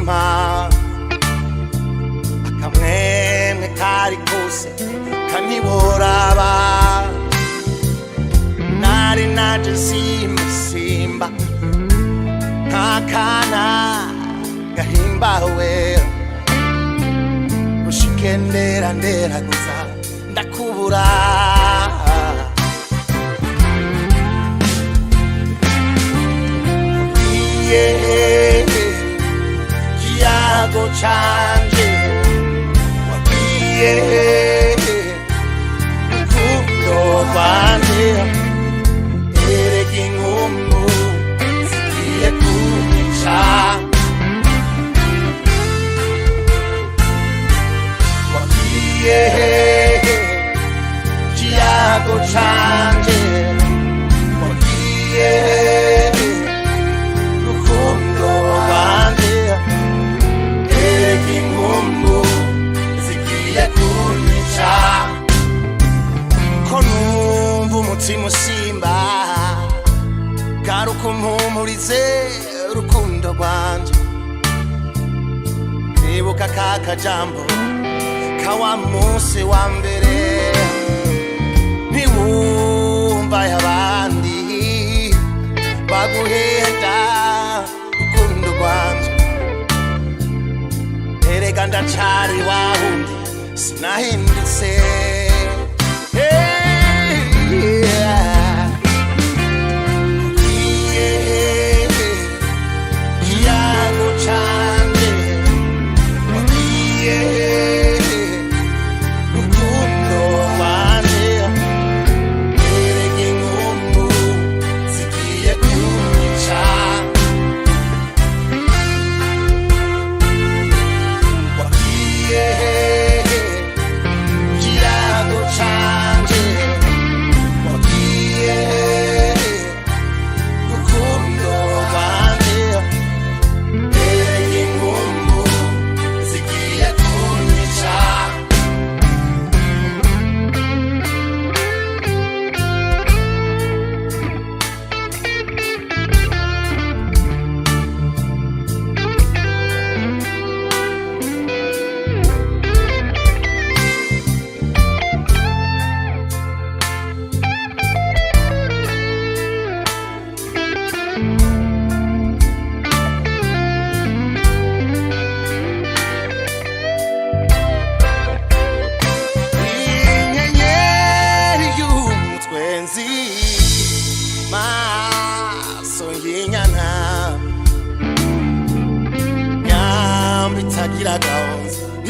umutima akamwemwe kari kose kaniboraba nari naje simba kakana gahimbawe ushike ndera gusa ndakubura kiyago canje wagiye urukundo rwanje erega inkumbu zigiye kunyica wagiye kiyago canje wagiye umusimba garuka umpumurize urukundo rwanje nibuka kakajambo kawa munsi wa mbere ntiwumva y'abandi baguhenda urukundo rwanje erega ndacari wahundi sinahindutse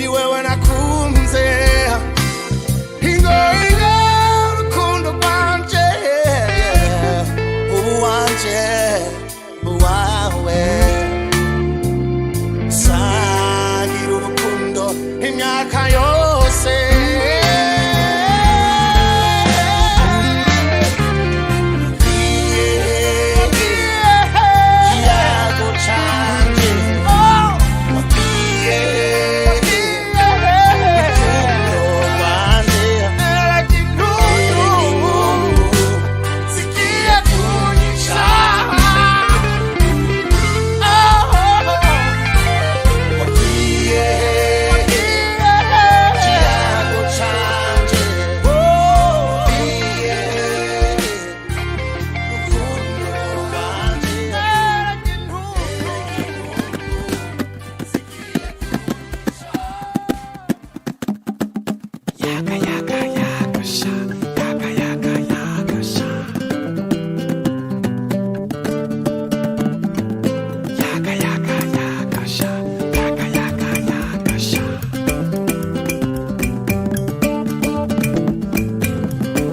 iwewe nakunze ingo urukundo rwanje uwanje uwawe sangira urukundo imyaka yose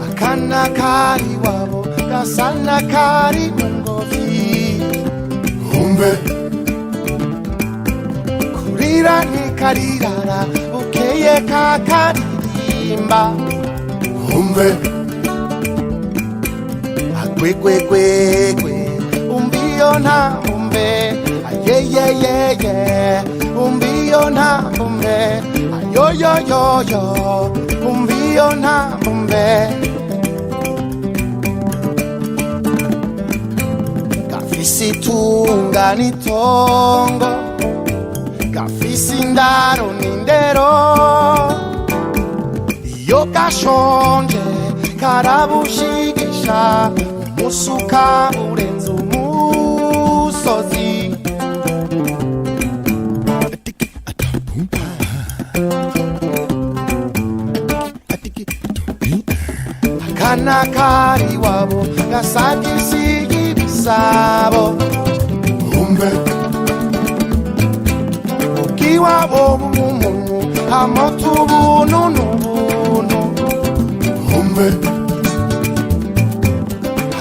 Akana kari wabo gasana kari mungovi umbe kurira nikarirara ukeye kakaririmba umbe agwegwegwegwe umbiyo nta umbe ayeyeyeye umbiyo nta umbe ayoyoyoyo umbiyo nta umbe gafise itunga n'itongo gafise indaro n'indero iyo gashonje karabushigisha umusuka urenze umusozi akana kari wabo gasagisiga ibisabo umbe ukiwabo mumumu amotu bunu nubunu umbe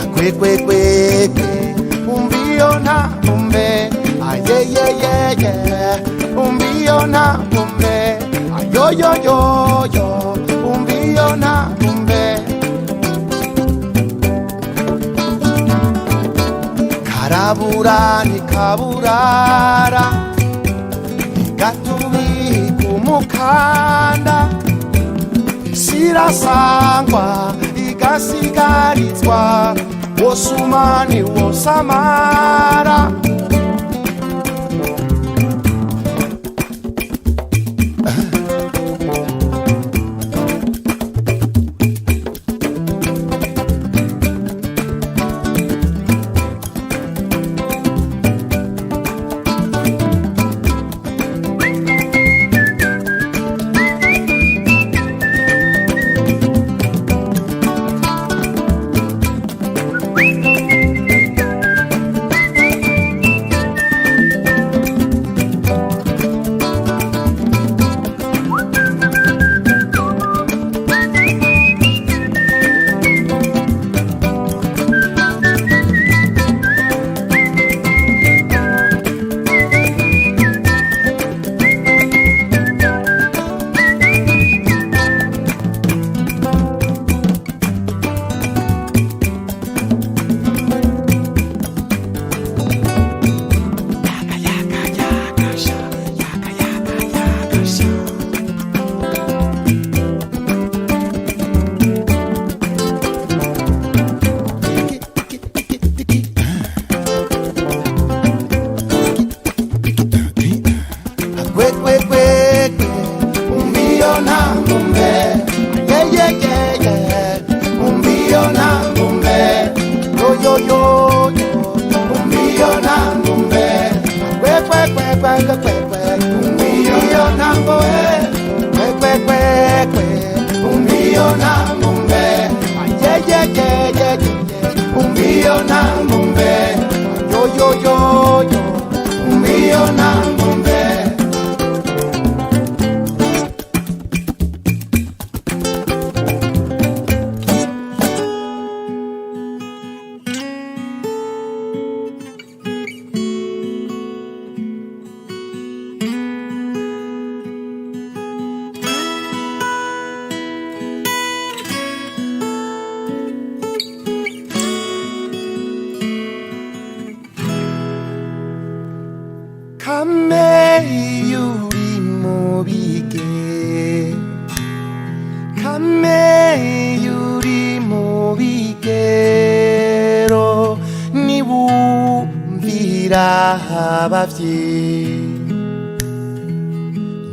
akwekwekwekwe umbiona umbe ayeyeyeye umbiona umbe ayoyoyoyo umbiona umbe karabura nikaburara gatubika umukanda sirasangwa igasigarizwa wosumani wosamara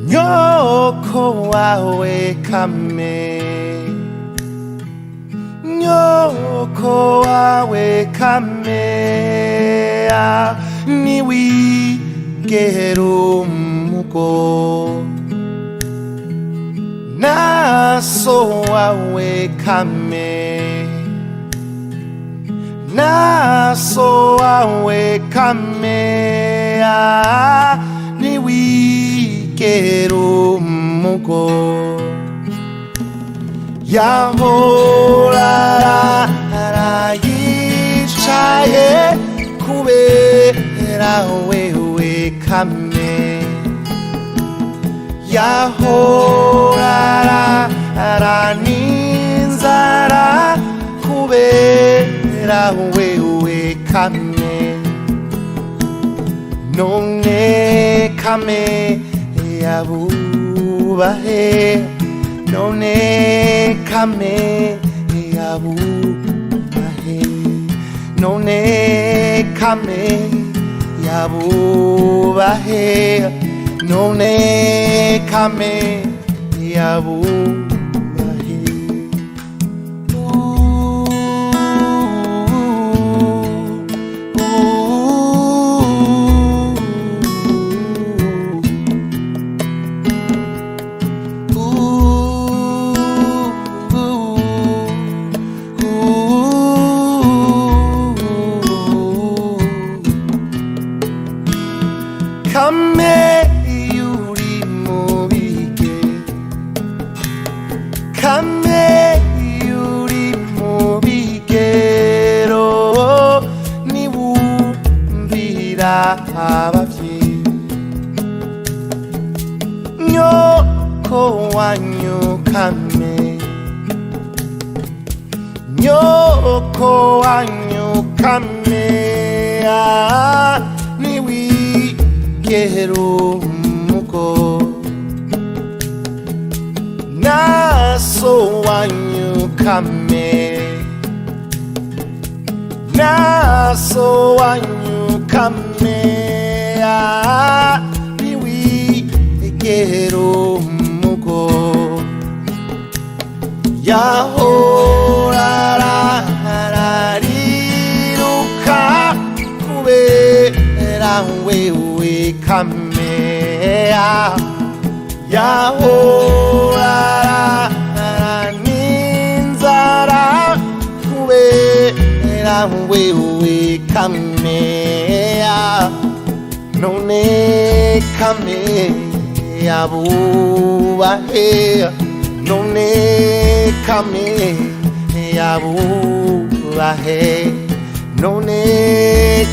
nyoko wawe kame nyoko wawe kame niwigera umugo naso wawe kame naso wawe kame niwigera umugo yahora arayicaye kubera wewe kame yahora araninzara kubera wewe kame none kame yabubahe none kame yabubahe none kame yabubahe none kame yabubahe kame yuri mubige kame yuri mubigero niwumvira abavyeyi nyoko wanyu kame nyoko wanyu kame niwigero mugo naso wanyu kame naso wanyu kame niwigero mugo yahorarariruka kubera wewe kame yahoraraninzara kubera wewe kame none kame yabubahe none kame yabubahe none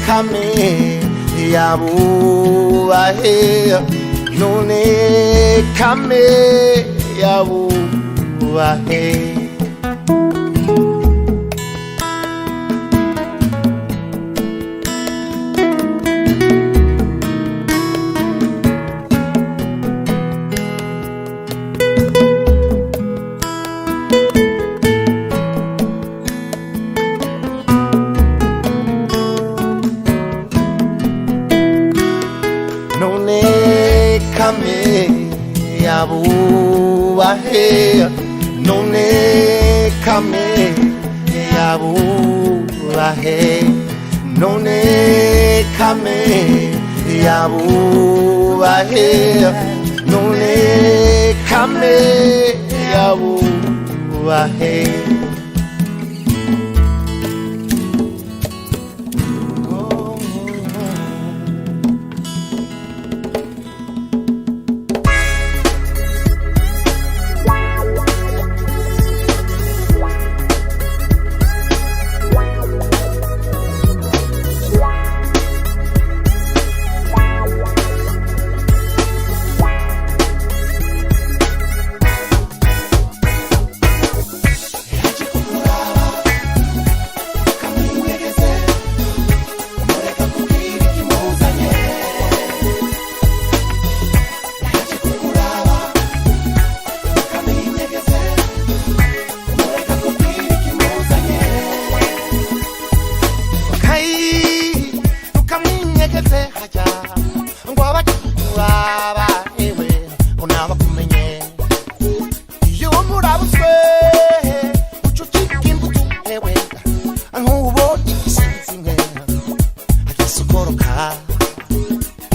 kame yabubahe none kame yabubahe none kame yabubahe none kame yabubahe none kame yabubahe none kame yabubahe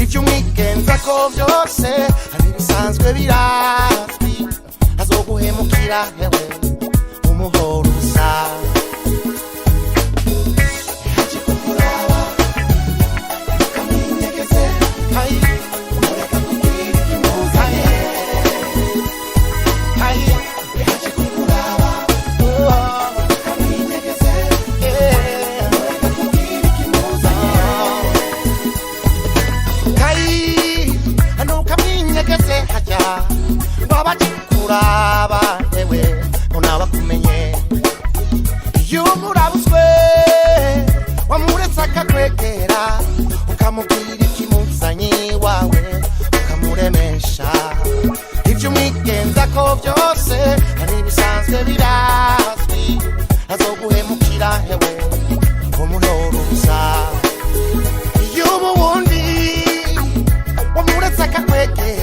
ivy'umwigenza ko vyose hari bisanzwe birazwi azoguhemukira hewe umuhoro usa kuraba ewe unaba kumenye yumurabuzwe wamuretse akakwegera ukamubwira ikimuzanye wawe ukamuremesha ivy'umwigenza ko vyose hari bisanzwe birazwi azoguhemukira hewe umuhoro usa yubu wundi wamuretse akakwegera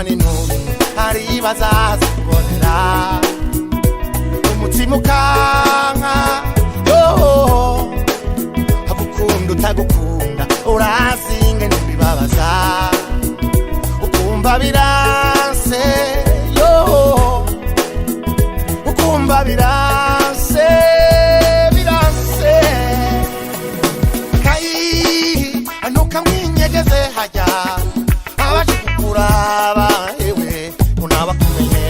n'intumbi hari bazaza kubonera umutima ukanka agukunda utagukunda urazinge ntibibabaza ukumva biranse ukumva biranse ntukamwinyegeze hajya abaje kukuraba ewe unabakumenye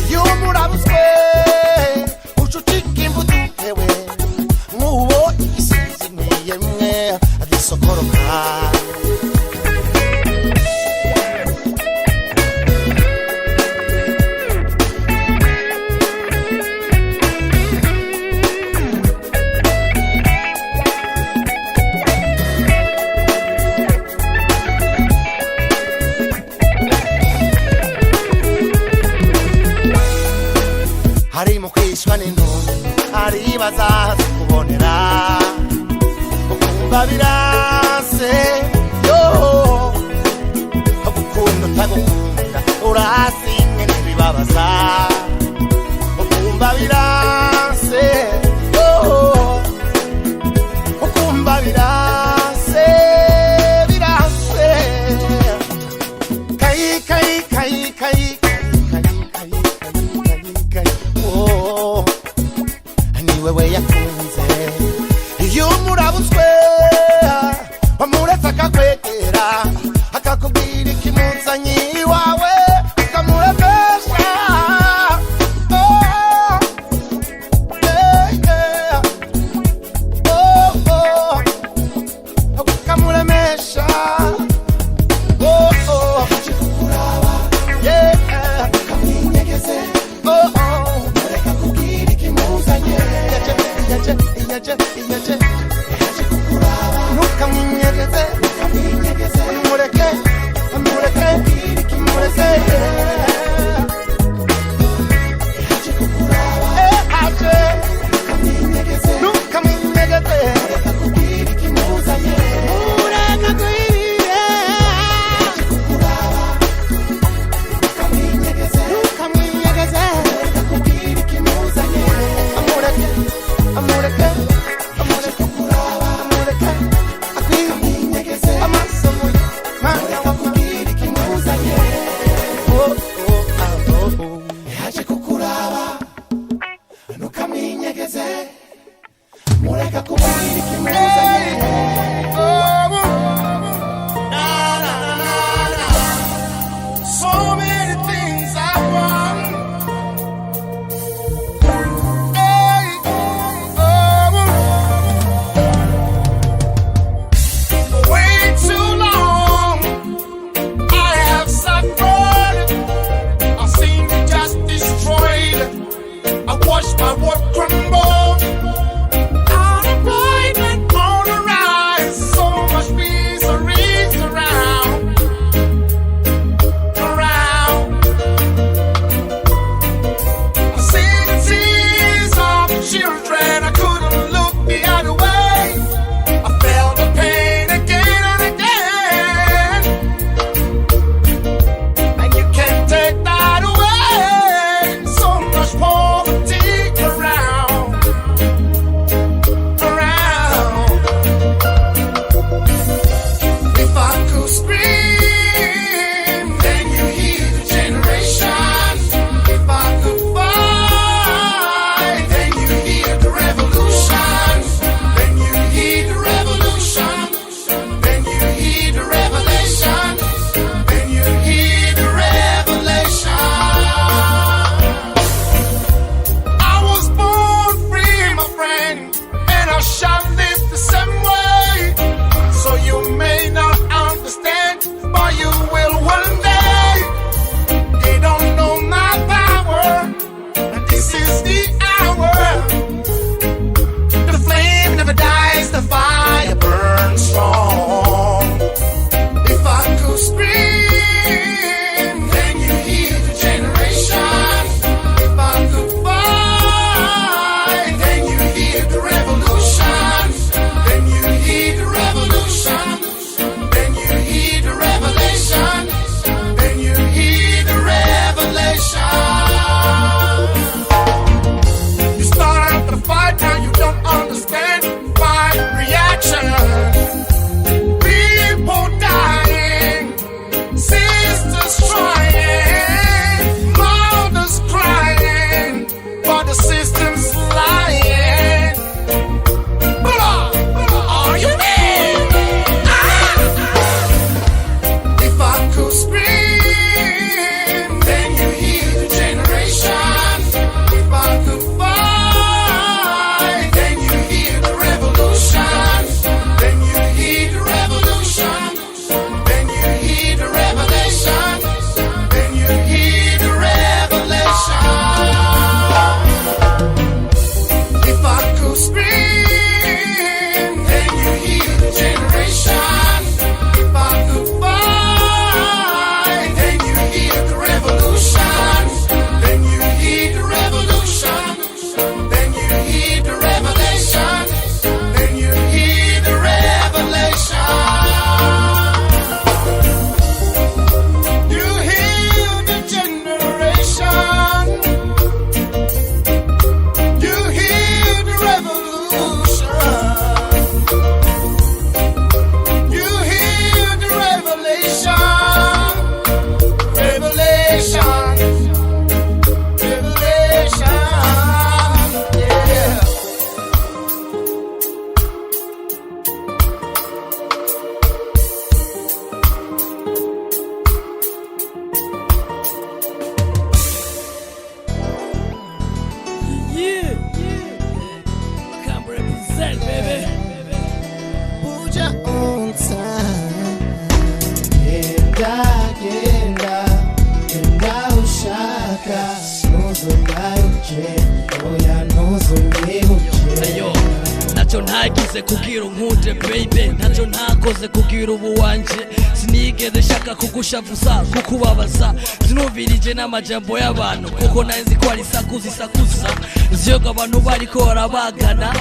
iyo murabuzwe ucucika imbuto ewe nk'uwo igisizi ntiyemwe agisokoroka harimo kwishwa n'intumbi hari bazaza kubonera ukumva biranse agukunda utagukunda urasinge ntibibabaza ukumva biranse ukumva biranse kayi kayi kayi kayi wewe yakunze iyo murabuzwe wamuretse akakwegera akakubwira ikimuzanye iwawe ukamuremesha ukamuremesha ntukamwinyegeze mureke mureke mureke ntukamwinyegeze mureka kubwira ikimuzanye so many things I want way too long I have suffered I've seen you just destroyed I watched my work crumble poverty around. nagize kugira unkunde baby, ntacyo ntakoze kugira ubu wanje, sinigeze shaka kugushavuza kukubabaza, sinumvirije n'amajambo y'abantu kuko nazi ko ari sakuza ziyoga abantu bariko barabagana,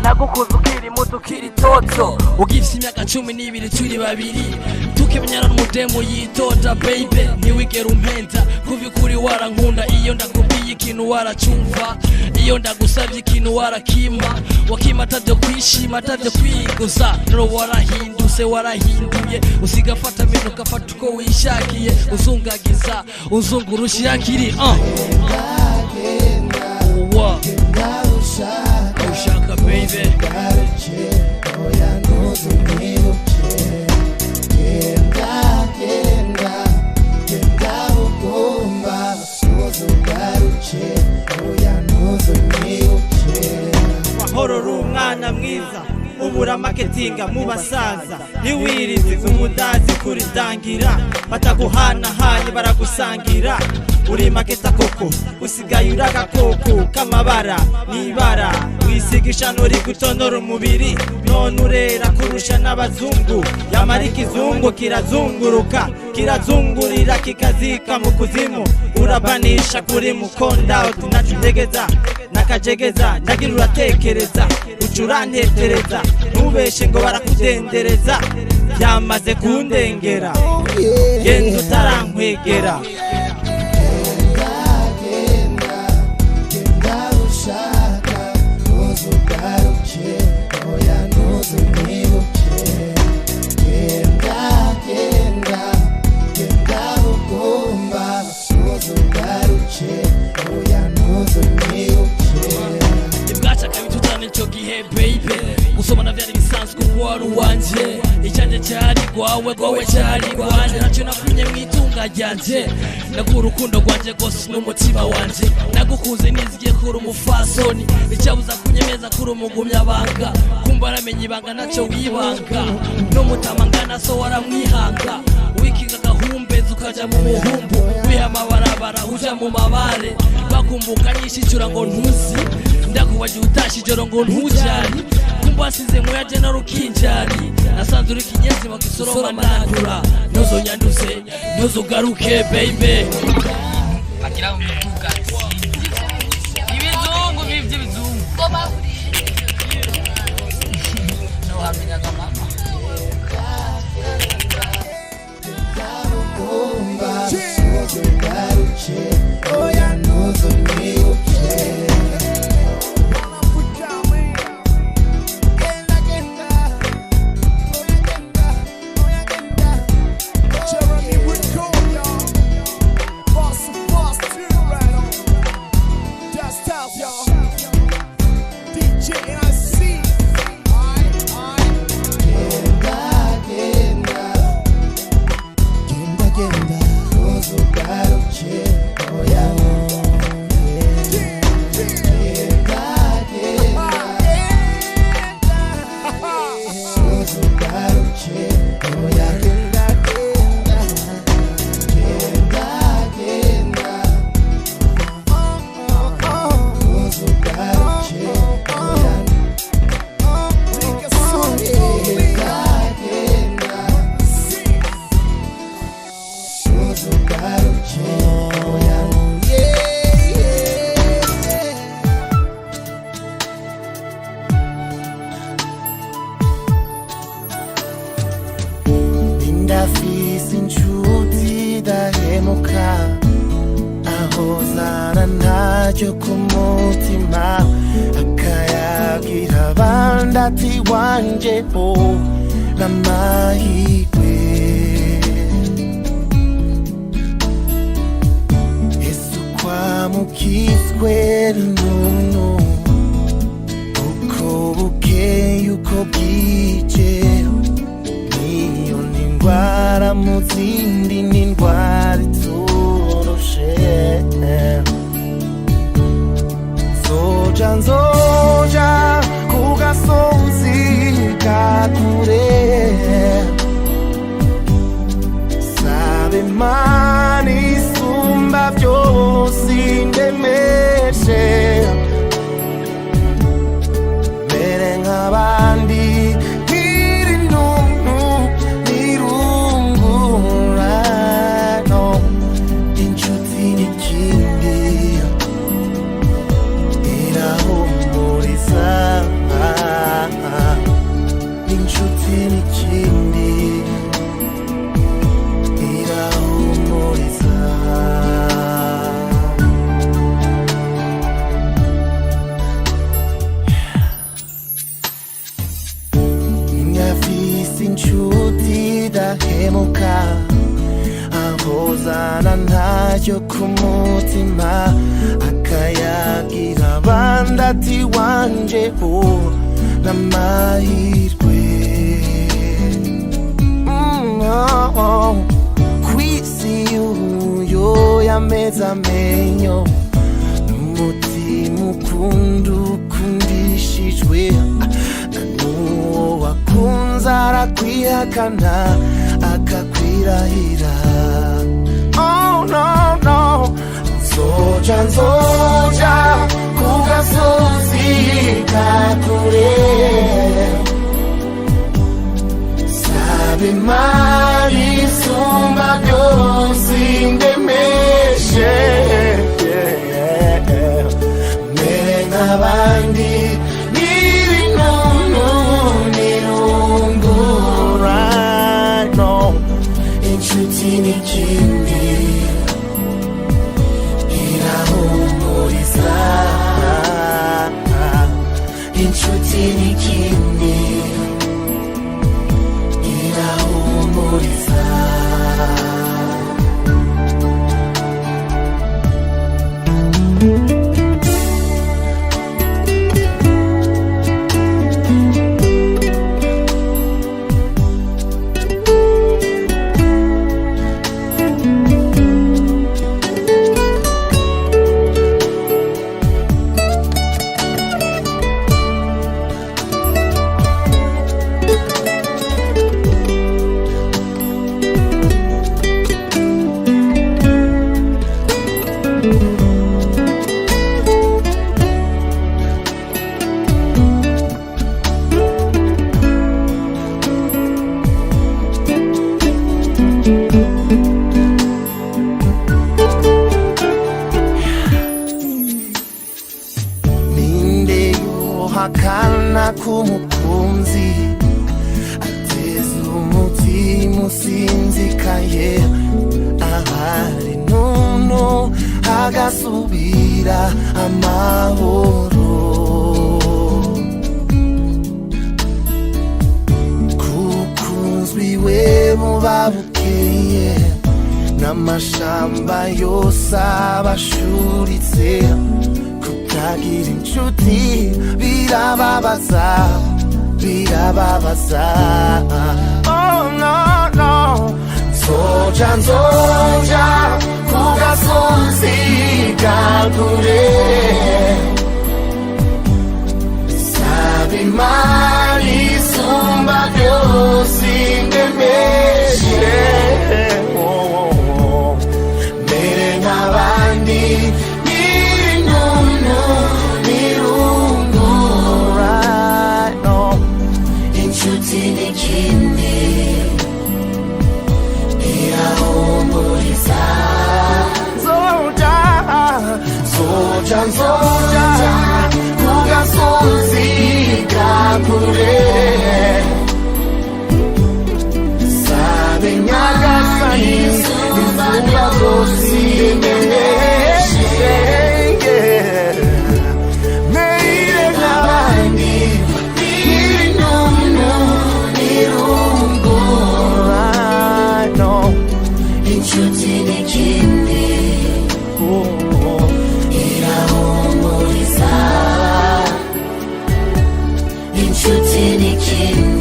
nagukuze ukiri muto ukiri toto, ugifise imyaka 12 turi babiri, tukimenyana n'umudemo yitonda baby, ntiwigera umpenda kuvyukuri warankunda, iyo ndakubwiye ikintu waracumva, iyo ndagusavye ikintu warakima, wakima atavyo kwishima atavyo kwiguza, rero warahindutse warahinduye, usiga fata mino gafata uko wishakiye, uzungagiza uzungura ushakiri ushaka baby oya ntuzunyibuke genda ugomba ntuzugaruke oya ntuzunyibuke wahorora umwana mwiza ubura marketinga mu basaza ntiwirize umudazi kuri dangira bataguhanahanye baragusangira uri maketa koko usigaye uragakoko kamabara nibara wisigisha nuri gutonora umubiri none urera kurusha n'abazungu yamara ikizungu kirazunguruka kirazungurira kikazika mu kuzimu urabanisha kuri mukonda utinacudegeza nakajegeza nagira uratekereza ucurantetereza ntubeshe ngo barakudendereza byamaze kundengera genda utarankwegera usomana vyari bisanzwe wari uwanje, icyanje cyari gwawe cyari gwanje, ntacyo nakunye mwitunga ryanje, naguha urukundo rwanje gose n'umutima wanje, nagukunze nizigiye kuri umufasoni, icyabuza kunyemeza kuri umugumyabanga, kumva aramenye ibanga ntacyo wibanga, n'umutama ngana so waramwihanga, wikinga gahumbezi ukaja mu muhumbu, wiha amabarabara uja mu mabare, bakumbuka nyishicura ngo ntuzi, ndakubaje utashi joro ngo ntujari, wasize muyaje na rukinjari, nasanze uri kinyezi wakisoroma manakura, ntuzonyanduze ntuzugaruke baby agira umutuka ibizungu by'ibizungu no hamenya mama oya ntuzonyibuke ndafise inshuti dahemuka ahozana ntacyo ku mutima akayagira abandi ati wanje ho n'amahirwe Yesu kwamukizwe n'umuntu uko bukeye uko bwije indwara mu zindi n'indwara iturushe nzoja ku gasozi ka kure sabe Imana isumba byose indemeshe mere nk'abandi ndahemuka ahozana ntacyo ku mutima akayagira abandi ati wanje n'amahirwe kw'isi y'uyo yameze amenyo n'umutima ukunda ukundishijwe n'uwo wakunze arakwihakana akakwirahira. Oh no no, nzoja ku gasozi ka kure saba Imana isumba byose indemeshe mere nk'abandi n'ibinunu nirungura no inshuti n'ikindi irahumuriza inshuti n'ikindi irahumuriza. Hakana kumukunzi ateza umutima usinzikaye ahari nunu hagasubira amahoro kukunzwi we mubabukeye n'amashamba yose abashuritse kukagira inshuti birababaza birababaza. Oh no no, nzoja ku gasozi ka kure saba Imana isumba byose indemeshe mere nk'abandi n'ibinunu nirungura no inshuti n'ikindi irahumuriza. Nzoja ku gasozi ka kure sabe nyagasani isumba byose indemeshe mere nk'abandi n'ibinunu nirungura no inshuti n'ikindi irahumuriza inshuti n'ikindi